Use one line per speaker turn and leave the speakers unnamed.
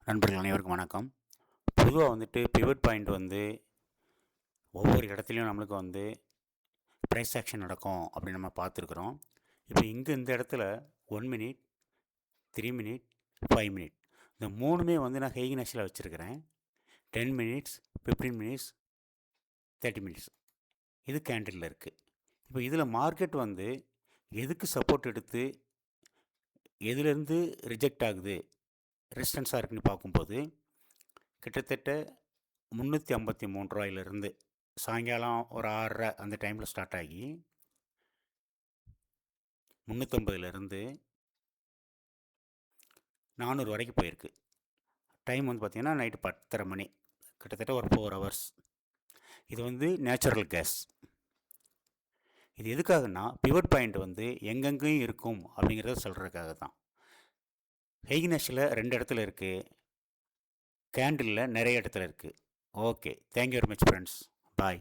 நண்பர்கள் அனைவருக்கும் வணக்கம். பொதுவாக பிவட் பாயிண்ட் ஒவ்வொரு இடத்துலையும் நம்மளுக்கு ப்ரைஸ் ஆக்ஷன் நடக்கும் அப்படின்னு நம்ம பார்த்துருக்குறோம். இப்போ இந்த இடத்துல 1 மினிட், 3 மினிட், 5 மினிட் இந்த மூணுமே நான் ஹெய்கினஸில் வச்சுருக்கிறேன். 10 மினிட்ஸ், 15 மினிட்ஸ், 30 மினிட்ஸ் இது கேண்டிலில் இருக்குது. இப்போ இதில் மார்க்கெட் எதுக்கு சப்போர்ட் எடுத்து எதுலேருந்து ரிஜெக்ட் ஆகுது, ரெசிஸ்டன்ஸாக இருக்குன்னு பார்க்கும்போது கிட்டத்தட்ட 353 ரூபாயிலிருந்து சாயங்காலம் ஒரு 6:30 அந்த டைமில் ஸ்டார்ட் ஆகி 350லேருந்து 400 வரைக்கும் போயிருக்கு. டைம் பார்த்திங்கன்னா நைட்டு 10:30 மணி, கிட்டத்தட்ட ஒரு 4 ஹவர்ஸ். இது நேச்சுரல் கேஸ். இது எதுக்காகனா பிவட் பாயிண்ட் எங்கெங்கேயும் இருக்கும் அப்படிங்கிறத சொல்கிறதுக்காக தான். ஹெய்கினஸில் 2 இடத்துல இருக்குது, கேண்டிலில் நிறைய இடத்துல இருக்குது. Okay, thank you very much friends. பாய்.